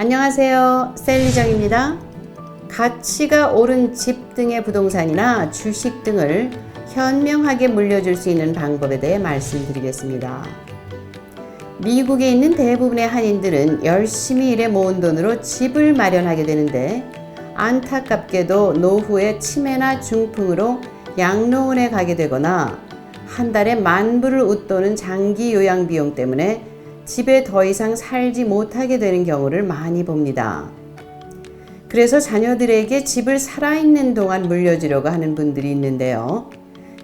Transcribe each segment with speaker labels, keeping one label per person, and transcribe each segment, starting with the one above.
Speaker 1: 안녕하세요. 셀리정입니다. 가치가 오른 집 등의 부동산이나 주식 등을 현명하게 물려줄 수 있는 방법에 대해 말씀드리겠습니다. 미국에 있는 대부분의 한인들은 열심히 일해 모은 돈으로 집을 마련하게 되는데 안타깝게도 노후에 치매나 중풍으로 양로원에 가게 되거나 한 달에 만불을 웃도는 장기 요양 비용 때문에 집에 더 이상 살지 못하게 되는 경우를 많이 봅니다. 그래서 자녀들에게 집을 살아있는 동안 물려주려고 하는 분들이 있는데요.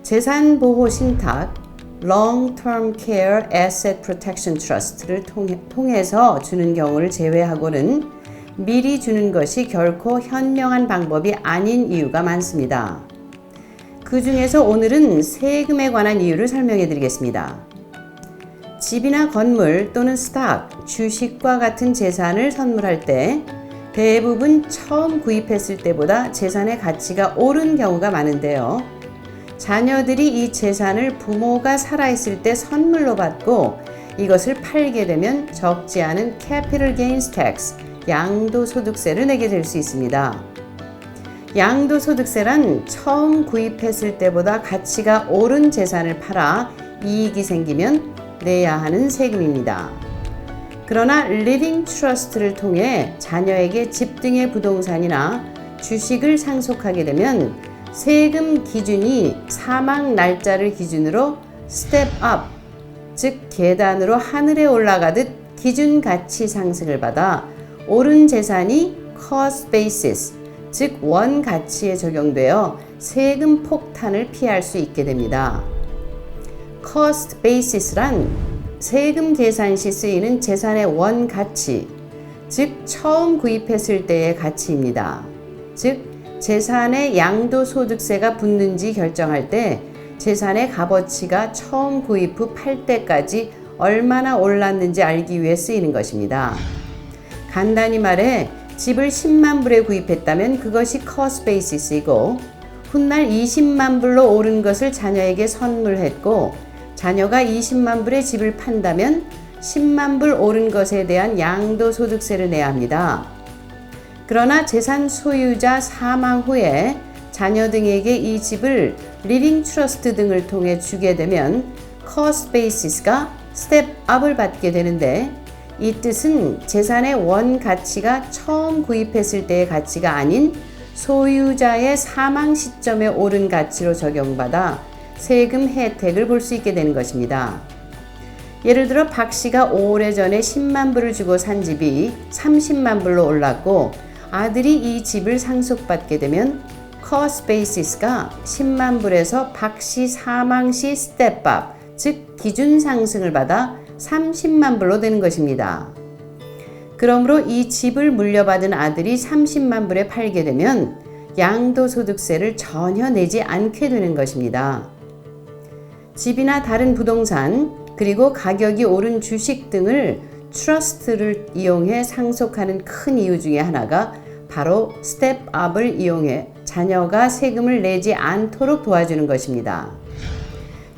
Speaker 1: 재산보호 신탁 Long-Term Care Asset Protection Trust를 통해서 주는 경우를 제외하고는 미리 주는 것이 결코 현명한 방법이 아닌 이유가 많습니다. 그 중에서 오늘은 세금에 관한 이유를 설명해 드리겠습니다. 집이나 건물 또는 스탁, 주식과 같은 재산을 선물할 때 대부분 처음 구입했을 때보다 재산의 가치가 오른 경우가 많은데요. 자녀들이 이 재산을 부모가 살아있을 때 선물로 받고 이것을 팔게 되면 적지 않은 Capital Gains Tax, 양도소득세를 내게 될 수 있습니다. 양도소득세란 처음 구입했을 때보다 가치가 오른 재산을 팔아 이익이 생기면 내야 하는 세금입니다. 그러나 리빙 트러스트를 통해 자녀에게 집 등의 부동산이나 주식을 상속하게 되면 세금 기준이 사망 날짜를 기준으로 스텝 업, 즉 계단으로 하늘에 올라가듯 기준 가치 상승을 받아 오른 재산이 cost basis, 즉 원 가치에 적용되어 세금 폭탄을 피할 수 있게 됩니다. cost basis란 세금 계산 시 쓰이는 재산의 원 가치, 즉 처음 구입했을 때의 가치입니다. 즉 재산의 양도소득세가 붙는지 결정할 때 재산의 값어치가 처음 구입 후 팔 때까지 얼마나 올랐는지 알기 위해 쓰이는 것입니다. 간단히 말해 집을 10만 불에 구입했다면 그것이 cost basis이고 훗날 20만 불로 오른 것을 자녀에게 선물했고 자녀가 20만 불의 집을 판다면 10만 불 오른 것에 대한 양도소득세를 내야 합니다. 그러나 재산 소유자 사망 후에 자녀 등에게 이 집을 리빙 트러스트 등을 통해 주게 되면 cost basis가 스텝 업을 받게 되는데 이 뜻은 재산의 원 가치가 처음 구입했을 때의 가치가 아닌 소유자의 사망 시점에 오른 가치로 적용받아 세금 혜택을 볼 수 있게 되는 것입니다. 예를 들어 박 씨가 오래전에 10만 불을 주고 산 집이 30만 불로 올랐고 아들이 이 집을 상속받게 되면 cost basis가 10만 불에서 박 씨 사망 시 스텝 업, 즉 기준 상승을 받아 30만 불로 되는 것입니다. 그러므로 이 집을 물려받은 아들이 30만 불에 팔게 되면 양도소득세를 전혀 내지 않게 되는 것입니다. 집이나 다른 부동산, 그리고 가격이 오른 주식 등을 트러스트를 이용해 상속하는 큰 이유 중에 하나가 바로 스텝업을 이용해 자녀가 세금을 내지 않도록 도와주는 것입니다.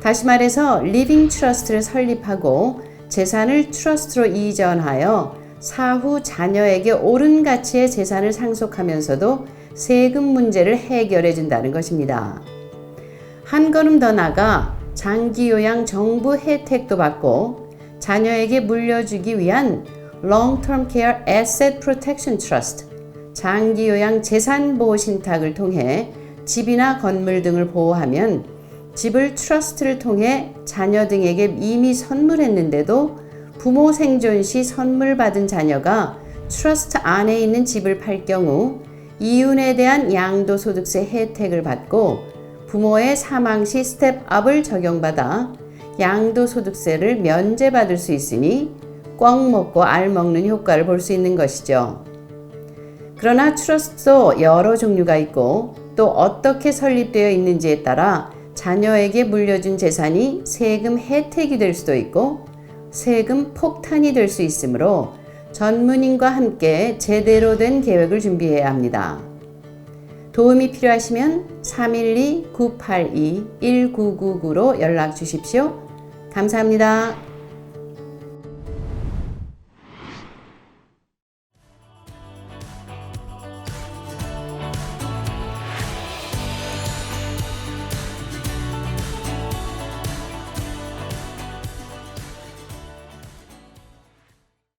Speaker 1: 다시 말해서 리빙 트러스트를 설립하고 재산을 트러스트로 이전하여 사후 자녀에게 옳은 가치의 재산을 상속하면서도 세금 문제를 해결해 준다는 것입니다. 한 걸음 더 나아가 장기 요양 정부 혜택도 받고 자녀에게 물려주기 위한 Long-Term Care Asset Protection Trust, 장기 요양 재산 보호 신탁을 통해 집이나 건물 등을 보호하면 집을 트러스트를 통해 자녀 등에게 이미 선물했는데도 부모 생존 시 선물 받은 자녀가 트러스트 안에 있는 집을 팔 경우 이윤에 대한 양도소득세 혜택을 받고 부모의 사망 시 스텝업을 적용받아 양도소득세를 면제받을 수 있으니 꿩 먹고 알 먹는 효과를 볼 수 있는 것이죠. 그러나 트러스트도 여러 종류가 있고 또 어떻게 설립되어 있는지에 따라 자녀에게 물려준 재산이 세금 혜택이 될 수도 있고 세금 폭탄이 될 수 있으므로 전문인과 함께 제대로 된 계획을 준비해야 합니다. 도움이 필요하시면 312-982-1999로 연락 주십시오. 감사합니다.